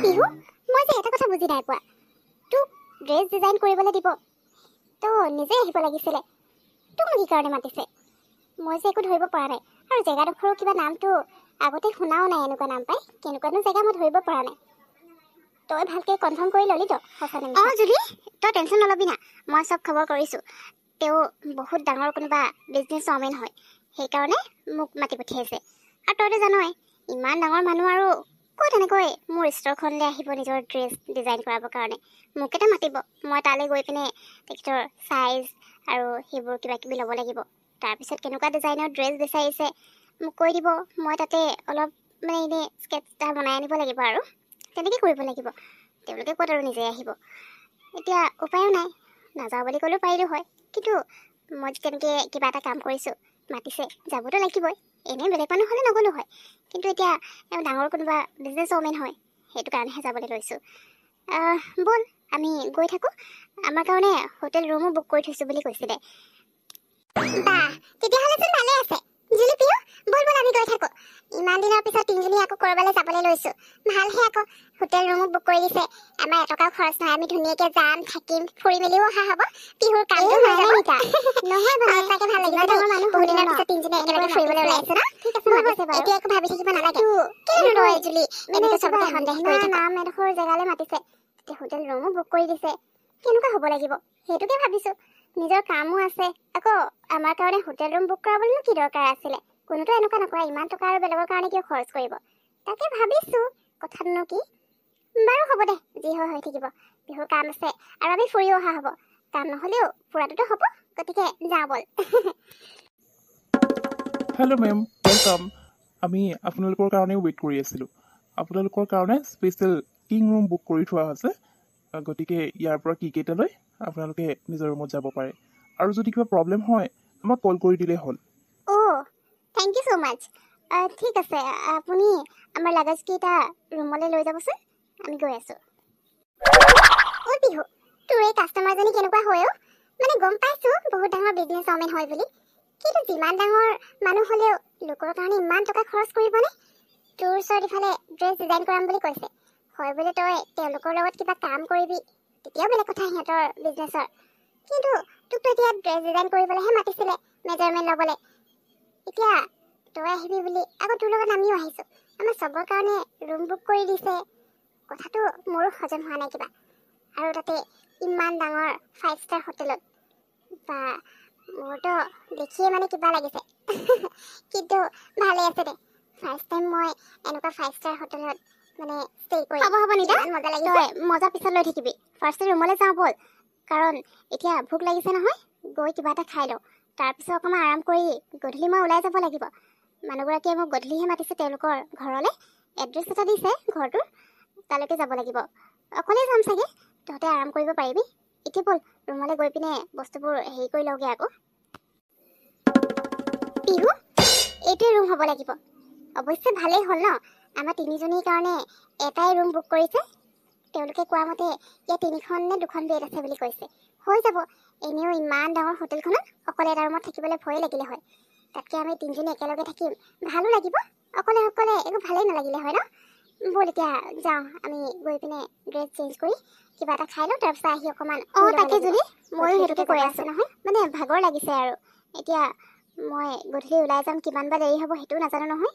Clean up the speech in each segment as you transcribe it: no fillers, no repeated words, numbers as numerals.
পিহু মই যে এটা কথা বুজি নাই পোৱা তোক ড্ৰেছ ডিজাইন কৰিবলৈ দিব তো নিজে আহিব লাগিছিলে তোক কি কাৰণে মাতিছে মই যে একো ধৰিব পৰা নাই আৰু জেগাডোখৰৰ কিবা নামটো আগতে শুনাও নাই এনেকুৱা নাম পাই কেনেকুৱানো জেগা মই ধৰিব পৰা নাই তই ভালকৈ কনফাৰ্ম কৰি ল'লি তো সঁচা জুলি তই টেনশ্যন নলবি না মই চব খবৰ কৰিছোঁ তেওঁ বহুত ডাঙৰ কোনোবা বিজনেছ ওমেন হয় সেইকাৰণে মোক মাতি পঠিয়াইছে আৰু তইতো জানই ইমান ডাঙৰ মানুহ আৰু ক'ত এনেকৈ মোৰ ষ্টৰখনলৈ আহিব নিজৰ ড্ৰেছ ডিজাইন কৰাবৰ কাৰণে মোক এটা মাতিব মই তালৈ গৈ পিনে তেখেতৰ চাইজ আৰু সেইবোৰ কিবা কিবি ল'ব লাগিব তাৰপিছত কেনেকুৱা ডিজাইনৰ ড্ৰেছ বিচাৰিছে মোক কৈ দিব মই তাতে অলপ মানে এনেই স্কেটছ এটা বনাই আনিব লাগিব আৰু তেনেকৈ কৰিব লাগিব তেওঁলোকে ক'ত আৰু নিজে আহিব এতিয়া উপায়ো নাই নাযাওঁ বুলি ক'লেও পাৰিলোঁ হয় কিন্তু মই তেনেকৈ কিবা এটা কাম কৰিছোঁ মাতিছে যাবতো লাগিবই এনেই বেলেগ মানুহ হ'লে নগ'লো হয় কিন্তু এতিয়া ডাঙৰ কোনোবা বিজনেছ ওমেন হয় সেইটো কাৰণেহে যাবলৈ লৈছোঁ ব'ল আমি গৈ থাকোঁ আমাৰ কাৰণে হোটেল ৰুমো বুক কৰি থৈছোঁ বুলি কৈছিলে বাহ তেতিয়াহ'লেচোন ভালে আছে জুলি পিউ ব'ল ব'ল আমি গৈ থাকোঁ ইমান দিনৰ পিছত তিনিজনী আকৌ ক'ৰবালৈ যাবলৈ লৈছোঁ ভালহে আকৌ হোটেল ৰুমো বুক কৰি দিছে আমাৰ এটকাও খৰচ নহয় আমি ধুনীয়াকৈ যাম থাকিম ফুৰি মেলিও অহা হ'ব পিহুৰ কামটো হৈ যাব নহয় ভাল চাগে ভাল লাগিব ডাঙৰ মানুহ বহুত দিনৰ পিছত তিনিজনী একেলগে ফুৰিবলৈ ওলাইছে ন ঠিক আছে এতিয়া একো ভাবি থাকিব নালাগে কেলৈ ৰয় জুলি এনেকৈ চবতে সন্দেহ কৰি থাকা নাম এডোখৰ জেগালৈ মাতিছে তেতিয়া হোটেল ৰুমো বুক কৰি দিছে কেনেকুৱা হ'ব লাগিব সেইটোকে ভাবিছোঁ নিজৰ কামো আছে আকৌ আমাৰ কাৰণে হোটেল ৰুম বুক কৰাবলৈনো কি দৰকাৰ আছিলে কোনোতো এনেকুৱা নকৰে ইমান টকা আৰু বেলেগৰ কাৰণে কিয় খৰচ কৰিব তাকে ভাবিছোঁ কথাটোনো কি বাৰু হ'ব দে যি হয় হৈ থাকিব বিহুৰ কাম আছে আৰু আমি ফুৰিও অহা হ'ব কাম নহ'লেও ফুৰাটোতো হ'ব গতিকে যাওঁ ব'ল হেল্ল' মেম ৱেলকাম আমি আপোনালোকৰ কাৰণে ৱেইট কৰি আছিলোঁ আপোনালোকৰ কাৰণে স্পেচিয়েল কিং ৰুম বুক কৰি থোৱা হৈছে গতিকে ইয়াৰ পৰা কিকেইটালৈ আপোনালোকে নিজৰ ৰুমত যাব পাৰে আৰু যদি কিবা প্ৰব্লেম হয় আমাক কল কৰি দিলেই হ'ল অ' থেংক ইউ ছ' মাছ ঠিক আছে আপুনি আমাৰ লাগেজকেইটা ৰুমলৈ লৈ যাবচোন আমি গৈ আছোঁ অ' বিহু তোৰ এই কাষ্টমাৰজনী কেনেকুৱা হয় অ' মানে গম পাইছোঁ বহুত ডাঙৰ বিজনেছ ওমেন হয় বুলি কিন্তু যিমান ডাঙৰ মানুহ হ'লেও লোকৰ কাৰণে ইমান টকা খৰচ কৰিবনে তোৰ ওচৰত ইফালে ড্ৰেছ ডিজাইন কৰাম বুলি কৈছে হয় বোলে তই তেওঁলোকৰ লগত কিবা কাম কৰিবি তেতিয়াও বেলেগ কথা সিহঁতৰ বিজনেছৰ কিন্তু তোকতো এতিয়া ড্ৰেছ ডিজাইন কৰিবলৈহে মাতিছিলে মেজাৰমেণ্ট ল'বলৈ এতিয়া তই আহিবি বুলি আকৌ তোৰ লগত আমিও আহিছোঁ আমাৰ চবৰ কাৰণে ৰুম বুক কৰি দিছে কথাটো মোৰো হজম হোৱা নাই কিবা আৰু তাতে ইমান ডাঙৰ 5 ষ্টাৰ হোটেলত বা মোৰতো দেখিয়ে মানে কিবা লাগিছে কিন্তু ভালে আছে দে ফাৰ্ষ্ট টাইম মই এনেকুৱা 5 ষ্টাৰ হোটেলত মানে ষ্টে কৰি হ'ব নিদা মজা লাগিছে মজা পিছত লৈ থাকিবি ফাৰ্ষ্ট ৰুমলৈ যাওঁ ব'ল কাৰণ এতিয়া ভোক লাগিছে নহয় গৈ কিবা এটা খাই লওঁ তাৰপিছত অকণমান আৰাম কৰি গধূলি মই ওলাই যাব লাগিব মানুহগৰাকীয়ে মোক গধূলিহে মাতিছে তেওঁলোকৰ ঘৰলৈ এড্ৰেছ এটা দিছে ঘৰটোৰ তালৈকে যাব লাগিব অকলে যাম চাগে তহঁতে আৰাম কৰিব পাৰিবি এতিয়া ব'ল ৰুমলৈ গৈ পিনে বস্তুবোৰ হেৰি কৰি লওঁগৈ আকৌ পিহু এইটোৱে ৰুম হ'ব লাগিব অৱশ্যে ভালেই হ'ল ন আমাৰ তিনিজনীৰ কাৰণে এটাই ৰুম বুক কৰিছে তেওঁলোকে কোৱা মতে ইয়াত 3খন নে 2খন বেড আছে বুলি কৈছে হৈ যাব এনেও ইমান ডাঙৰ হোটেলখনত অকলে এটা ৰুমত থাকিবলৈ ভয়ে লাগিলে হয় তাতকৈ আমি তিনিজনী একেলগে থাকিম ভালো লাগিব অকলে একো ভালেই নালাগিলে হয় ন ব'ল এতিয়া যাওঁ আমি গৈ পিনে ড্ৰেছ চেঞ্জ কৰি কিবা এটা খাই লওঁ তাৰপিছত আহি অকণমান তাকে যদি ময়ো সেইটোকে কৈ আছোঁ নহয় মানে ভাগৰ লাগিছে আৰু এতিয়া মই গধূলি ওলাই যাম কিমান বা দেৰি হ'ব সেইটোও নাজানো নহয়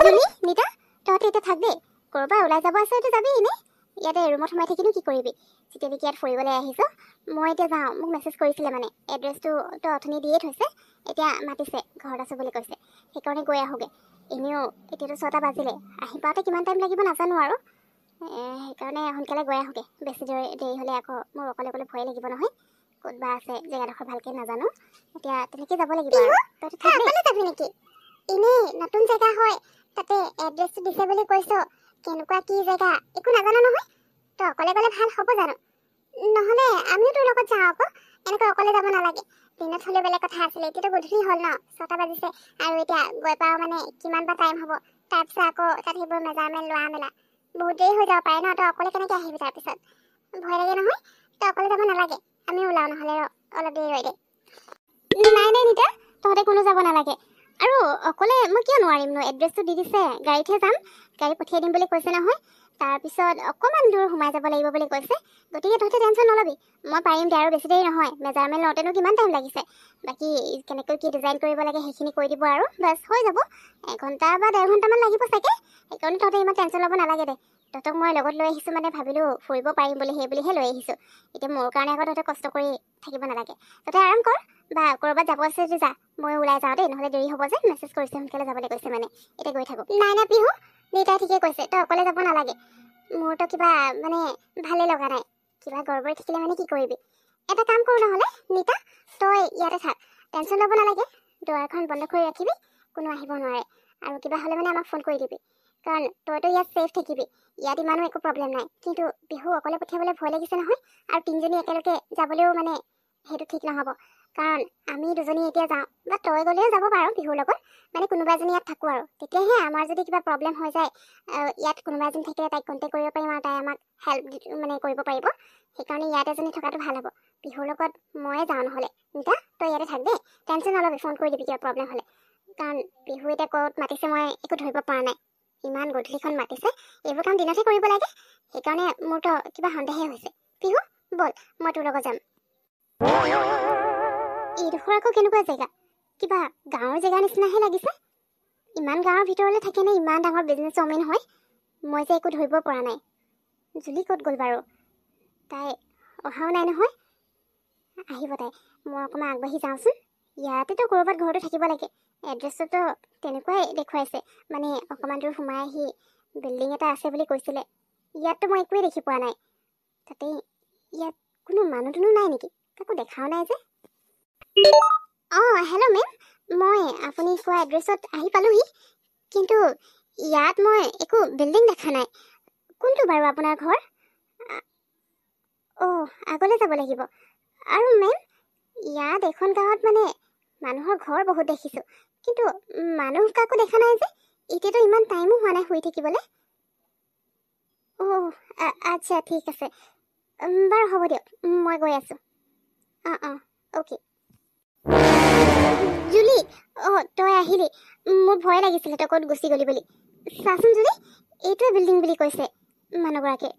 জুলি নিতা তহঁতে এতিয়া থাক দেই ক'ৰবাত ওলাই যাব আছে এইটো যাবি এনেই ইয়াতে ৰুমত সোমাই থাকিনো কি কৰিবি যেতিয়া নেকি ইয়াত ফুৰিবলৈ আহিছ মই এতিয়া যাওঁ মোক মেছেজ কৰিছিলে মানে এড্ৰেছটো তই অথনি দিয়ে থৈছে এতিয়া মাতিছে ঘৰত আছোঁ বুলি কৈছে সেইকাৰণে গৈ আহোঁগৈ এনেও এতিয়াতো 6টা বাজিলে আহি পাওঁতে কিমান টাইম লাগিব নাজানো আৰু সেইকাৰণে সোনকালে গৈ আহোঁগৈ বেছি দেৰি হ'লে আকৌ মোৰ অকলে ভয়ে লাগিব নহয় ক'তবা আছে জেগাডোখৰ ভালকৈ নাজানো এতিয়া তেনেকৈ যাব লাগিব আৰু তই অকলে যাবি নেকি এনেই নতুন জেগা হয় তাতে এড্ৰেছটো দিছে বুলি কৈছ কেনেকুৱা কি জেগা একো নাজানো নহয় তই অকলে গ'লে ভাল হ'ব জানো নহ'লে আমিও তোৰ লগত যাওঁ আকৌ এনেকৈ অকলে যাব নালাগে দিনত হ'লে বেলেগ কথা আছিলে এতিয়াতো গধূলি হ'ল ন 6টা বাজিছে আৰু এতিয়া গৈ পাওঁ মানে কিমান বা টাইম হ'ব তাৰপিছত আকৌ তাত সেইবোৰ মেজাৰমেণ্ট লোৱা মেলা বহুত দেৰি হৈ যাব পাৰে ন তই অকলে কেনেকৈ আহিবি তাৰপিছত ভয় লাগে নহয় তই অকলে যাব নালাগে আমি ওলাওঁ নহ'লে অলপ দেৰি ৰৈ দে নাই নিতা তহঁতে কোনো যাব নালাগে আৰু অকলে মই কিয় নোৱাৰিম ন, এড্ৰেছটো দি দিছে, গাড়ীতহে যাম, গাড়ী পঠিয়াই দিম বুলি কৈছে নহয়। তাৰপিছত অকণমান দূৰ সোমাই যাব লাগিব বুলি কৈছে, গতিকে তহঁতে টেনশ্যন নল'বি, মই পাৰিম দে, আৰু বেছি দেৰি নহয়, মেজাৰমেণ্ট লওঁতেনো কিমান টাইম লাগিছে, বাকী কেনেকৈ কি ডিজাইন কৰিব লাগে সেইখিনি কৈ দিব আৰু বাছ হৈ যাব, 1 ঘণ্টা বা 1.5 ঘণ্টামান লাগিব চাগে। সেইকাৰণে তহঁতে ইমান টেনশ্যন ল'ব নালাগে দে, তহঁতক মই লগত লৈ আহিছোঁ মানে ভাবিলোঁ ফুৰিব পাৰিম বুলি, সেই বুলিহে লৈ আহিছোঁ। এতিয়া মোৰ কাৰণে আকৌ তহঁতে কষ্ট কৰি থাকিব নালাগে, তহঁতে আৰাম কৰ, বা ক'ৰবাত যাব আছে যদি যা, মই ওলাই যাওঁ দেই, নহ'লে দেৰি হ'ব যে, মেছেজ কৰিছে সোনকালে যাবলৈ কৈছে মানে, এতিয়া গৈ থাকোঁ। নাই নাই পিহু, দেউতাই ঠিকেই কৈছে, তই অকলে যাব নালাগে, মোৰতো কিবা মানে ভালেই লগা নাই, কিবা গড়বড়ি থাকিলে মানে কি কৰিবি, এটা কাম কৰোঁ নহ'লে, নিতা তই ইয়াতে থাক, টেনশ্যন ল'ব নালাগে, দুৱাৰখন বন্ধ কৰি ৰাখিবি, কোনো আহিব নোৱাৰে, আৰু কিবা হ'লে মানে আমাক ফোন কৰি দিবি, কাৰণ তইতো ইয়াত ছেফ থাকিবি, ইয়াত ইমানো একো প্ৰব্লেম নাই, কিন্তু বিহু অকলে পঠিয়াবলৈ ভয় লাগিছে নহয়, আৰু 3জনী একেলগে যাবলৈও মানে সেইটো ঠিক নহ'ব, কাৰণ আমি 2জনী এতিয়া যাওঁ, বা তই গ'লেও যাব পাৰ বিহুৰ লগত, মানে কোনোবা এজনী ইয়াত থাকোঁ আৰু তেতিয়াহে আমাৰ যদি কিবা প্ৰব্লেম হৈ যায়, ইয়াত কোনোবা এজনী থাকিলে তাইক কণ্টেক্ট কৰিব পাৰিম, আৰু তাই আমাক হেল্প মানে কৰিব পাৰিব, সেইকাৰণে ইয়াত এজনী থকাটো ভাল হ'ব। বিহুৰ লগত ময়ে যাওঁ নহ'লে, নিতা তই ইয়াতে থাক দেই, টেনশ্যন নল'বি, ফোন কৰি দিবি কিবা প্ৰব্লেম হ'লে, কাৰণ বিহু এতিয়া ক'ত মাতিছে মই একো ধৰিব পৰা নাই, ইমান গধূলিখন মাতিছে, এইবোৰ কাম দিনতহে কৰিব লাগে, সেইকাৰণে মোৰতো কিবা সন্দেহে হৈছে। বিহু ব'ল, মই তোৰ লগত যাম। এইডোখৰ আকৌ কেনেকুৱা জেগা, কিবা গাঁৱৰ জেগা নিচিনাহে লাগিছে, ইমান গাঁৱৰ ভিতৰলৈ থাকেনে ইমান ডাঙৰ বিজনেছ ওমেন হয়, মই যে একো ধৰিব পৰা নাই। জুলি ক'ত গ'ল বাৰু, তাই অহাও নাই নহয়, আহিব তাই, মই অকণমান আগবাঢ়ি যাওঁচোন, ইয়াতেতো ক'ৰবাত ঘৰতো থাকিব লাগে, এড্ৰেছটোতো তেনেকুৱাই দেখুৱাইছে, মানে অকণমান দূৰ সোমাই আহি বিল্ডিং এটা আছে বুলি কৈছিলে, ইয়াততো মই একোৱেই দেখি পোৱা নাই, তাতে ইয়াত কোনো মানুহ দুনুহ নাই নেকি, কাকো দেখাও নাই যে। হেল্ল' মেম, মই আপুনি কোৱা এড্ৰেছত আহি পালোহি, কিন্তু ইয়াত মই একো বিল্ডিং দেখা নাই, কোনটো বাৰু আপোনাৰ ঘৰ? আগলৈ যাব লাগিব, আৰু মেম ইয়াত এখন গাঁৱত মানে মানুহৰ ঘৰ বহুত দেখিছোঁ, কিন্তু মানুহ কাকো দেখা নাই যে, এতিয়াতো ইমান টাইমো হোৱা নাই শুই থাকিবলৈ। আচ্ছা ঠিক আছে, বাৰু হ'ব দিয়ক, মই গৈ আছোঁ, অ'কে। জুলি, তই আহিলি, মোৰ ভয় লাগিছিলে তই ক'ত গুচি গলি বুলি, চাচোন জুলি, এইটোৱে বিল্ডিং বুলি কৈছে মানুহগৰাকীয়ে,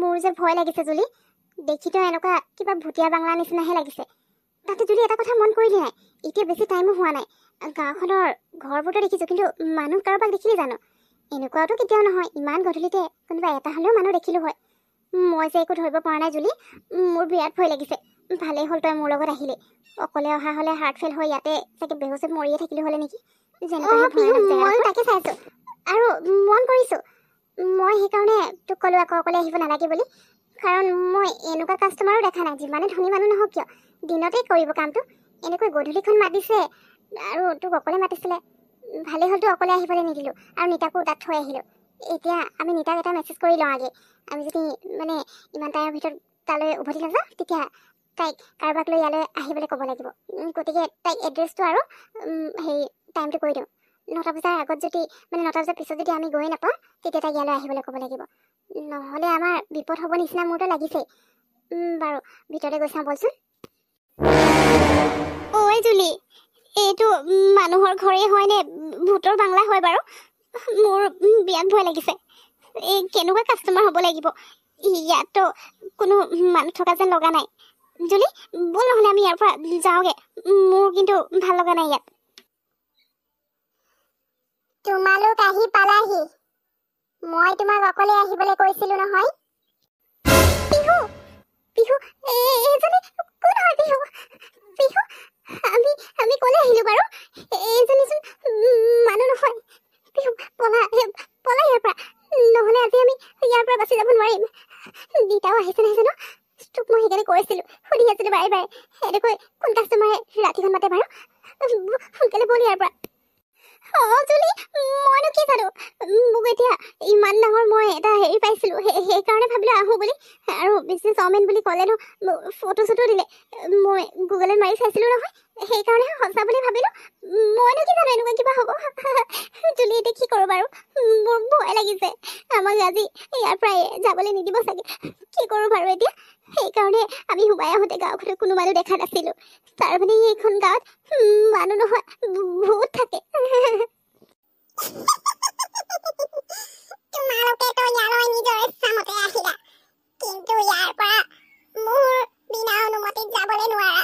মোৰ যে ভয় লাগিছে জুলি, দেখিতো এনেকুৱা কিবা ভুটীয়া বাংলা নিচিনাহে লাগিছে। তাতে জুলি এটা কথা মন কৰিলি নাই, এতিয়া বেছি টাইমো হোৱা নাই, গাঁওখনৰ ঘৰবোৰতো দেখিছোঁ, কিন্তু মানুহ কাৰোবাক দেখিলি জানো, এনেকুৱাতো কেতিয়াও নহয়, ইমান গধূলিতে কোনোবা এটা হ'লেও মানুহ দেখিলোঁ হয়, মই যে একো ধৰিব পৰা নাই জুলি, মোৰ বিৰাট ভয় লাগিছে, ভালেই হ'ল তই মোৰ লগত আহিলি, অকলে অহা হ'লে হাৰ্ট ফেইল হৈ ইয়াতে চাগে বেহুচত মৰিয়ে থাকিলোঁ হ'লে নেকি, ময়ো তাকে চাইছোঁ, আৰু মন কৰিছোঁ, মই সেইকাৰণে তোক ক'লোঁ আকৌ অকলে আহিব নালাগে বুলি, কাৰণ মই এনেকুৱা কাষ্টমাৰো দেখা নাই, যিমানে ধনী মানুহ নহওক কিয় দিনতেই কৰিব কামটো, এনেকৈ গধূলিখন মাতিছে আৰু তোক অকলে মাতিছিলে, ভালেই হ'ল তোক অকলে আহিবলৈ নিদিলোঁ, আৰু নিতাকো তাত থৈ আহিলোঁ। এতিয়া আমি নিতাক এটা মেছেজ কৰি লওঁ আগে, আমি যদি মানে ইমান টাইমৰ ভিতৰত তালৈ উভতি নাযাওঁ, তেতিয়া তাইক কাৰোবাক লৈ ইয়ালৈ আহিবলৈ ক'ব লাগিব, গতিকে তাইক এড্ৰেছটো আৰু হেৰি টাইমটো কৈ দিওঁ, 9টা বজাৰ আগত যদি মানে 9টা বজাৰ পিছত যদি আমি গৈ নাপাওঁ, তেতিয়া তাইক ইয়ালৈ আহিবলৈ ক'ব লাগিব, নহ'লে আমাৰ বিপদ হ'ব নিচিনা মোৰতো লাগিছেই। বাৰু ভিতৰতে গৈ চাওঁ বলচোন। ঐ জুলি, এইটো মানুহৰ ঘৰেই হয় নে ভূতৰ বাংলা হয় বাৰু, মোৰ বিৰাট ভয় লাগিছে, এই কেনেকুৱা কাষ্টমাৰ হ'ব লাগিব, ইয়াততো কোনো মানুহ থকা যেন লগা নাই। জুলি ব'ল নহ'লে আমি ইয়াৰ পৰা যাওঁগে, মোৰ কিন্তু ভাল লগা নাই ইয়াত। তোমালোক আহি পালাহি, মই তোমাক অকলে আহিবলৈ কৈছিলো নহয়। পিহু, পিহু, এইজনী কোন হয় পিহু? পিহু, আমি ক'লে আহিলো বাৰু, এইজনীচোন মানুহ নহয়। পিহু পলা ইয়াৰ পৰা, নহ'লে আজি আমি ইয়াৰ পৰা বাচি যাব নোৱাৰিম। দিতাও আহিছে নাই জানো, তোক মই সেইকাৰণে কৈছিলো, সুধি আছিলো বাৰে বাৰে, এনেকৈ কোন কাষ্টমাৰে ৰাতিখন মাতে বাৰু, সোনকালে ব'ল ইয়াৰ পৰা। জুলি, মইনো কি জানো, মোক এতিয়া ইমান ডাঙৰ মই এটা হেৰি পাইছিলোঁ, সেইকাৰণে ভাবিলোঁ আহোঁ বুলি, আৰু বিজনেছ ওমেন বুলি ক'লে ন, ফটো চটো দিলে, মই গুগলত মাৰি চাইছিলোঁ নহয়, সেইকাৰণে সঁচা বুলি ভাবিলোঁ। মইনো কি জানো এনেকুৱা কিবা হ'ব। জুলি এতিয়া কি কৰোঁ বাৰু? মোৰ ভয় লাগিছে। আমাক আজি ইয়াৰ পৰাই যাবলৈ নিদিব চাগে। কি কৰোঁ বাৰু এতিয়া? সেইকাৰণে আমি সোমাই আহোঁতে গাঁওখনত কোনো মানুহ দেখা নাছিলোঁ। তাৰ মানে এইখন গাঁৱত মানুহ নহয় ভূত থাকে। তোমালোকেতো ইয়ালৈ নিজৰ ইচ্ছামতে আহিলা, কিন্তু ইয়াৰ পৰা মোৰ বিনা অনুমতিত যাবলৈ নোৱাৰা।